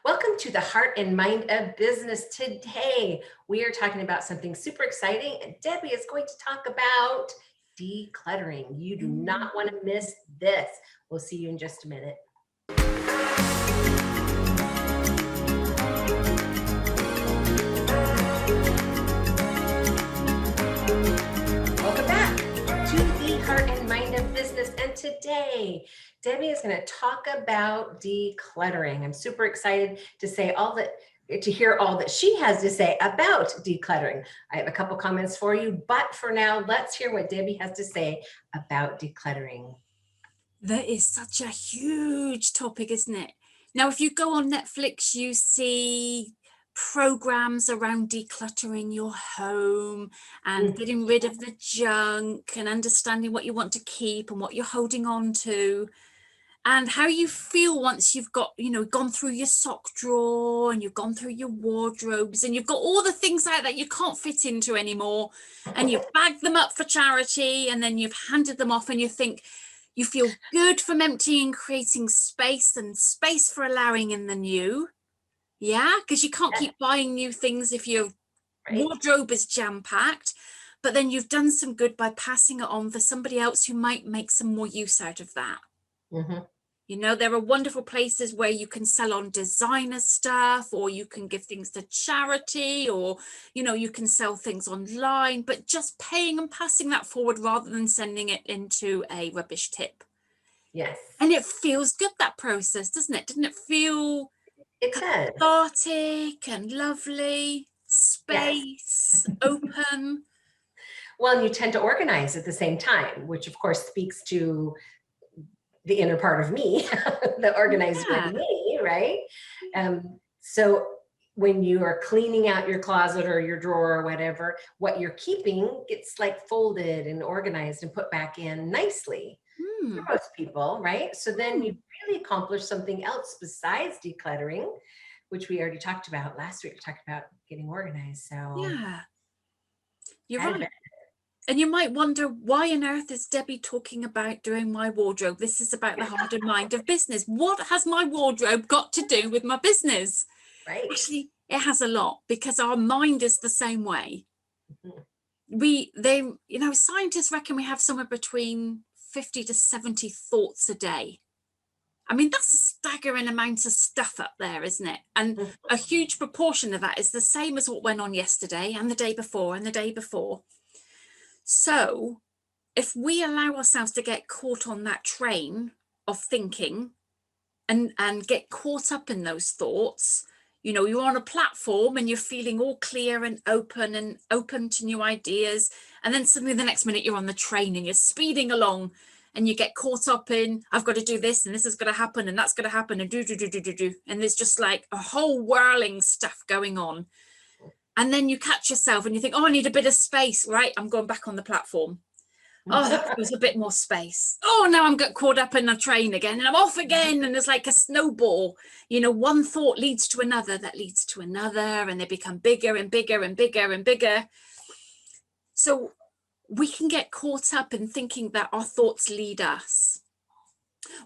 Welcome to the Heart and Mind of Business. Today, we are talking about something super exciting, and Debbie is going to talk about decluttering. You do not want to miss this. We'll see you in just a minute. Welcome back to the Heart and Mind of Business. And today, Debbie is going to talk about decluttering. I'm super excited to hear all that she has to say about decluttering. I have a couple comments for you, but for now, let's hear what Debbie has to say about decluttering. That is such a huge topic, isn't it? Now, if you go on Netflix, you see programs around decluttering your home and getting rid of the junk and understanding what you want to keep and what you're holding on to and how you feel once you've gone through your sock drawer and you've gone through your wardrobes and you've got all the things out that you can't fit into anymore and you've bagged them up for charity and then you've handed them off and you feel good from emptying, creating space and space for allowing in the new. Yeah, because you can't keep buying new things if your wardrobe is jam-packed, but then you've done some good by passing it on for somebody else who might make some more use out of that. You know, there are wonderful places where you can sell on designer stuff, or you can give things to charity, or, you know, you can sell things online, but just paying and passing that forward rather than sending it into a rubbish tip. Yes. And it feels good, that process, doesn't it? Doesn't it feel cathartic and lovely? Space, open. Well, and you tend to organize at the same time, which of course speaks to the inner part of me, the organizer in me, right? So when you are cleaning out your closet or your drawer or whatever, what you're keeping gets like folded and organized and put back in nicely for most people, right? So then you really accomplish something else besides decluttering, which we already talked about last week. We talked about getting organized. So yeah, you're right. And you might wonder, why on earth is Debbie talking about doing my wardrobe? This is about the heart and mind of business. What has my wardrobe got to do with my business? Right. Actually, it has a lot, because our mind is the same way. Scientists reckon we have somewhere between 50 to 70 thoughts a day. I mean, that's a staggering amount of stuff up there, isn't it? And a huge proportion of that is the same as what went on yesterday and the day before and the day before. So if we allow ourselves to get caught on that train of thinking and get caught up in those thoughts, you know, you're on a platform and you're feeling all clear and open to new ideas. And then suddenly the next minute you're on the train and you're speeding along and you get caught up in, I've got to do this and this is going to happen and that's going to happen and do. And there's just like a whole whirling stuff going on. And then you catch yourself and you think, oh, I need a bit of space, right? I'm going back on the platform. Oh, that feels a bit more space. Oh, now I'm got caught up in a train again and I'm off again. And it's like a snowball. You know, one thought leads to another, that leads to another, and they become bigger and bigger and bigger and bigger. So we can get caught up in thinking that our thoughts lead us,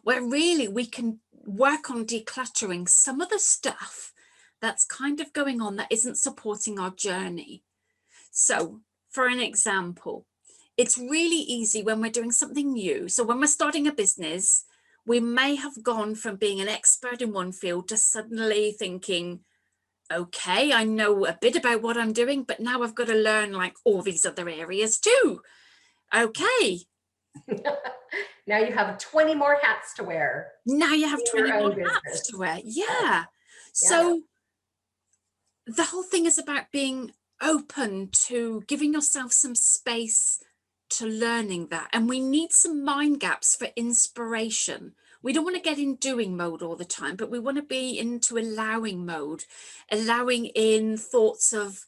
where really we can work on decluttering some of the stuff that's kind of going on that isn't supporting our journey. So for an example, it's really easy when we're doing something new. So when we're starting a business, we may have gone from being an expert in one field to suddenly thinking, okay, I know a bit about what I'm doing, but now I've got to learn like all these other areas too. Okay. Now you have 20 more hats to wear. Now you have 20 more hats to wear. Yeah. So the whole thing is about being open to giving yourself some space to learning that. And we need some mind gaps for inspiration. We don't want to get in doing mode all the time, but we want to be into allowing mode, allowing in thoughts of,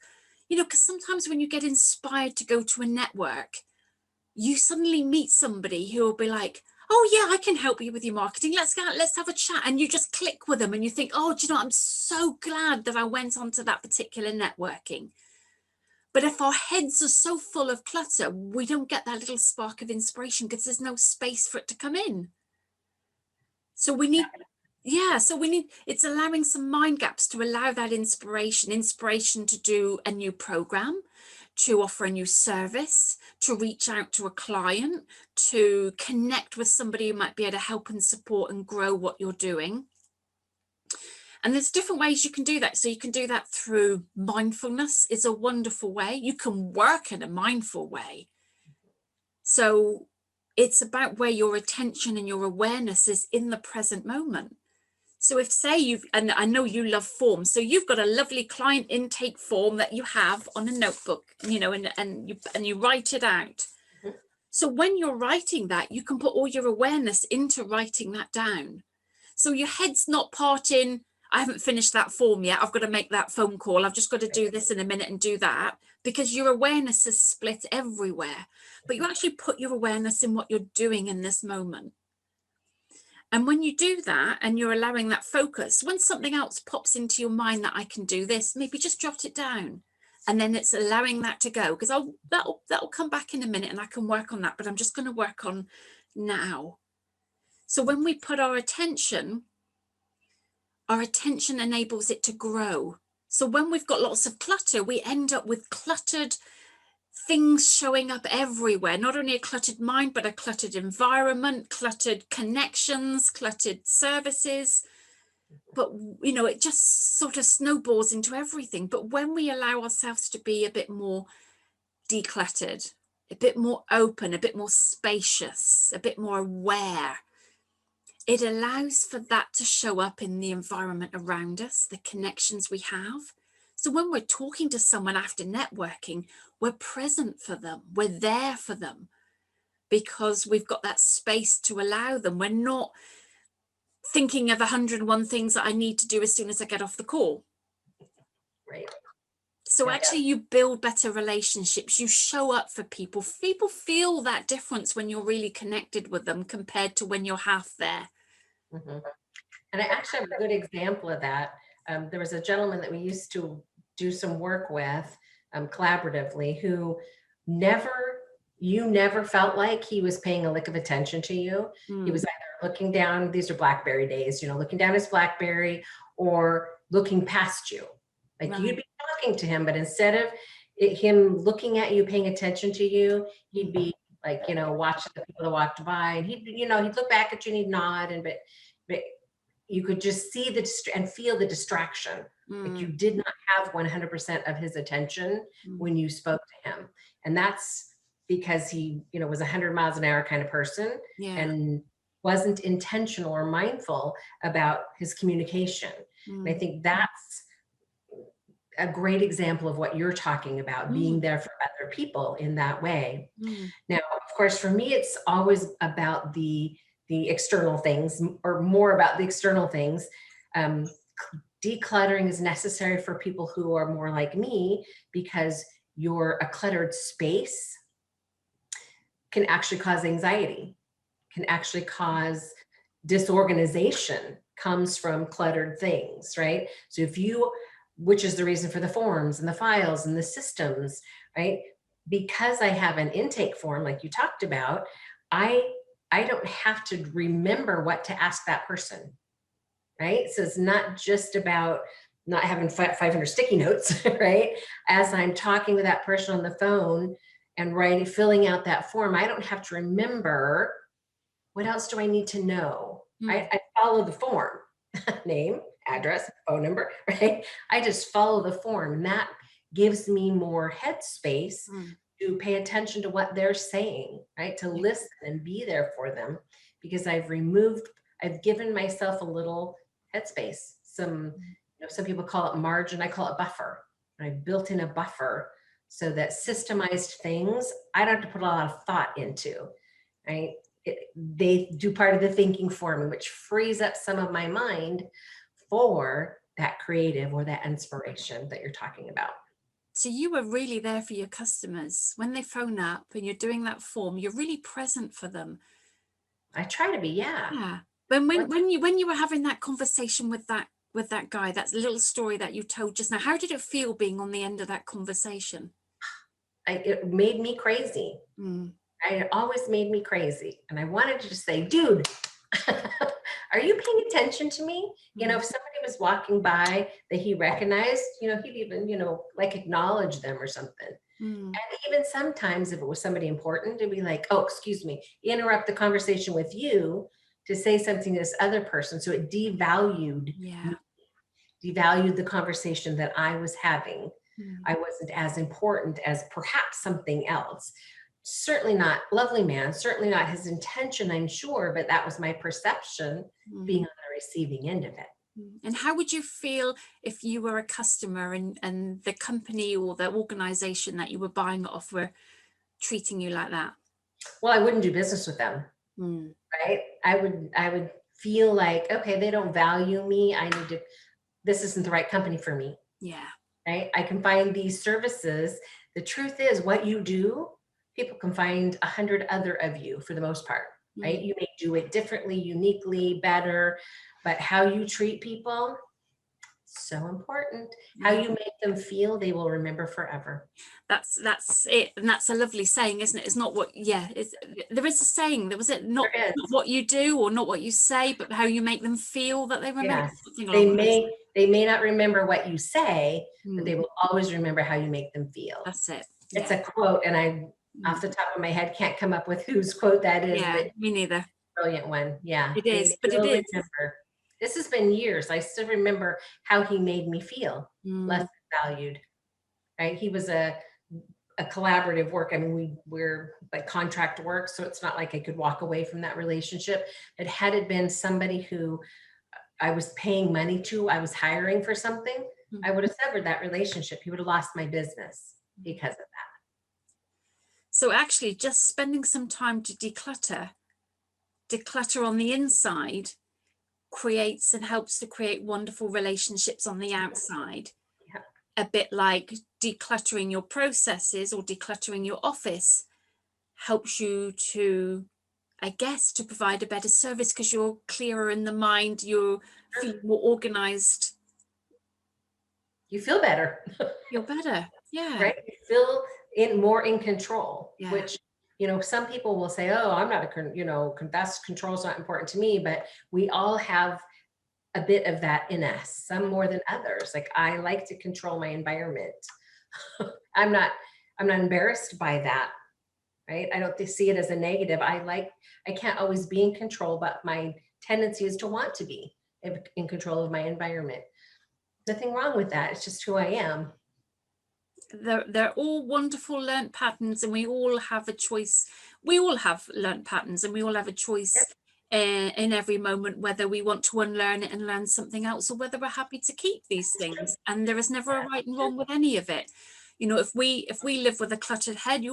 you know, because sometimes when you get inspired to go to a network, you suddenly meet somebody who will be like, oh yeah, I can help you with your marketing. Let's have a chat. And you just click with them and you think, oh, do you know, I'm so glad that I went onto that particular networking. But if our heads are so full of clutter, we don't get that little spark of inspiration because there's no space for it to come in. So we need, Yeah, so it's allowing some mind gaps to allow that inspiration to do a new program, to offer a new service, to reach out to a client, to connect with somebody who might be able to help and support and grow what you're doing. And there's different ways you can do that. So you can do that through mindfulness is a wonderful way. You can work in a mindful way. So it's about where your attention and your awareness is in the present moment. So if say and I know you love forms, so you've got a lovely client intake form that you have on a notebook, and you write it out. Mhm. So when you're writing that, you can put all your awareness into writing that down. So your head's not part in, I haven't finished that form yet, I've got to make that phone call, I've just got to do this in a minute and do that, because your awareness is split everywhere. But you actually put your awareness in what you're doing in this moment. And when you do that and you're allowing that focus, when something else pops into your mind that I can do this, maybe just jot it down. And then it's allowing that to go, because that'll come back in a minute and I can work on that, but I'm just going to work on now. So when we put our attention enables it to grow. So when we've got lots of clutter, we end up with cluttered things showing up everywhere, not only a cluttered mind, but a cluttered environment, cluttered connections, cluttered services. But, it just sort of snowballs into everything. But when we allow ourselves to be a bit more decluttered, a bit more open, a bit more spacious, a bit more aware, it allows for that to show up in the environment around us, the connections we have. So when we're talking to someone after networking, we're present for them, we're there for them, because we've got that space to allow them. We're not thinking of 101 things that I need to do as soon as I get off the call. Right. So Yeah. actually you build better relationships, you show up for people. People feel that difference when you're really connected with them compared to when you're half there. Mm-hmm. And I actually have a good example of that. There was a gentleman that we used to do some work with collaboratively who you never felt like he was paying a lick of attention to you. He was either looking down, these are BlackBerry days, looking down his BlackBerry or looking past you. Like Right. you'd be talking to him, but instead of him looking at you, paying attention to you, he'd be like, watching the people that walked by, and he'd look back at you and he'd nod, but you could just see and feel the distraction. Like you did not have 100% of his attention when you spoke to him. And that's because he, was 100 miles an hour kind of person and wasn't intentional or mindful about his communication. And I think that's a great example of what you're talking about, being there for other people in that way. Now, of course, for me, it's always about the external things, or more about the external things. Decluttering is necessary for people who are more like me, because a cluttered space can actually cause anxiety, can actually cause disorganization, comes from cluttered things, right? So which is the reason for the forms and the files and the systems, right? Because I have an intake form like you talked about, I don't have to remember what to ask that person, right? So it's not just about not having 500 sticky notes, right? As I'm talking with that person on the phone and filling out that form, I don't have to remember what else do I need to know. I follow the form, name, address, phone number, right? I just follow the form, and that gives me more headspace to pay attention to what they're saying, right? To listen and be there for them, because I've given myself a little headspace. Some people call it margin, I call it buffer. And I built in a buffer so that systemized things, I don't have to put a lot of thought into, right? They do part of the thinking for me, which frees up some of my mind for that creative or that inspiration that you're talking about. So you were really there for your customers when they phone up and you're doing that form. You're really present for them. I try to be, yeah. Yeah. But when you were having that conversation with that guy, that little story that you told just now, how did it feel being on the end of that conversation? It made me crazy. It always made me crazy, and I wanted to just say, dude, are you paying attention to me? You know, Mm. if somebody was walking by that he recognized, you know, he'd even, you know, like acknowledge them or something. Mm. And even sometimes if it was somebody important, it'd be like, oh, excuse me, interrupt the conversation with you to say something to this other person. So it devalued Yeah. the conversation that I was having. Mm. I wasn't as important as perhaps something else. Certainly not lovely man, certainly not his intention, I'm sure, but that was my perception being Mm. on the receiving end of it. And how would you feel if you were a customer and the company or the organization that you were buying it off were treating you like that? Well, I wouldn't do business with them, Mm. right? I would feel like, okay, they don't value me. This isn't the right company for me, Yeah. right? I can find these services. The truth is what you do, people can find 100 other of you for the most part, right? Mm. You may do it differently, uniquely, better, but how you treat people, so important. How Yeah. you make them feel, they will remember forever. That's it, and that's a lovely saying, isn't it? It's not what, yeah, it's, there is a saying, there was it, There not is. what you do or not what you say, but how you make them feel that they remember, Yes. something They along those. may not remember what you say, but they Mm. will always remember how you make them feel. That's it. It's Yeah. a quote, and I, Mm. off the top of my head, can't come up with whose quote that is, Yeah, but me neither. brilliant one. Yeah, It they is, but it will is. remember. This has been years. I still remember how he made me feel less Mm. valued, right? He was a collaborative work. I mean, we're like contract work, so it's not like I could walk away from that relationship. But had it been somebody who I was paying money to, I was hiring for something, I would have severed that relationship. He would have lost my business because of that. So actually just spending some time to declutter on the inside creates and helps to create wonderful relationships on the outside. Yeah. A bit like decluttering your processes or decluttering your office helps you to, I guess, to provide a better service because you're clearer in the mind, you're feeling more organized. You feel better. Feel better. Yeah. Right? You feel more in control, Yeah. which, you know, some people will say, oh, I'm not you know, that's control is not important to me, but we all have a bit of that in us, some more than others. Like I like to control my environment. I'm not, I'm not embarrassed by that, right? I don't see it as a negative. I can't always be in control, but my tendency is to want to be in control of my environment. Nothing wrong with that. It's just who I am. They're all wonderful learnt patterns, and we all have a choice. We all have learnt patterns, and we all have a choice in every moment whether we want to unlearn it and learn something else, or whether we're happy to keep these things. And there is never a right and wrong with any of it. You know, if we live with a cluttered head,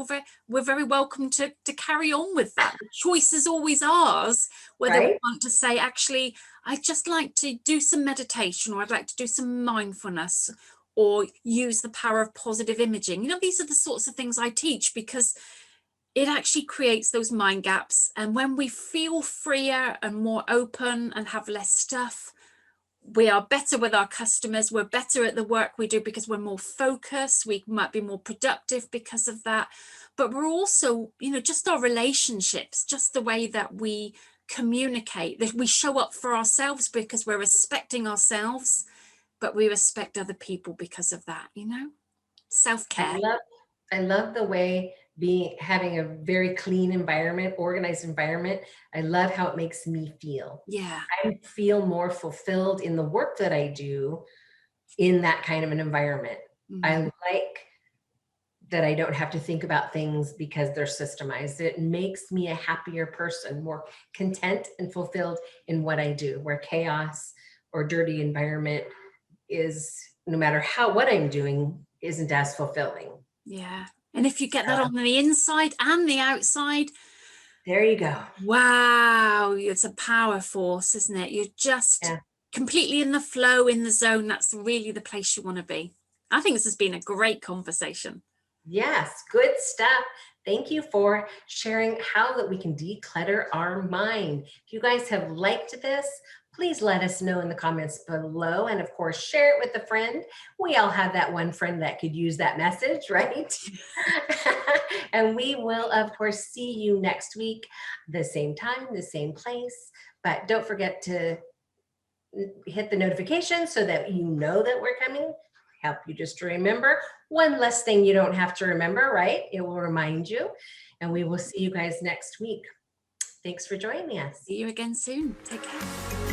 we're very welcome to carry on with that. The choice is always ours, whether we Right? want to say, actually, I'd just like to do some meditation, or I'd like to do some mindfulness, or use the power of positive imaging. You know, these are the sorts of things I teach because it actually creates those mind gaps. And when we feel freer and more open and have less stuff, we are better with our customers. We're better at the work we do because we're more focused. We might be more productive because of that. But we're also, you know, just our relationships, just the way that we communicate, that we show up for ourselves because we're respecting ourselves, but we respect other people because of that, you know? Self-care. I love the way having a very clean environment, organized environment. I love how it makes me feel. Yeah. I feel more fulfilled in the work that I do in that kind of an environment. I like that I don't have to think about things because they're systemized. It makes me a happier person, more content and fulfilled in what I do, where chaos or dirty environment is, no matter what I'm doing, isn't as fulfilling. Yeah. And if you get that So, on the inside and the outside, there you go. wow, it's a power force, isn't it? You're just Yeah. completely in the flow, in the zone. That's really the place you want to be. I think this has been a great conversation. Yes, good stuff. Thank you for sharing how that we can declutter our mind. If you guys have liked this, please let us know in the comments below. And of course, share it with a friend. We all have that one friend that could use that message, right? And we will, of course, see you next week, the same time, the same place. But don't forget to hit the notification so that you know that we're coming. Help you just to remember one less thing you don't have to remember, right? It will remind you. And we will see you guys next week. Thanks for joining us. See you again soon. Take care.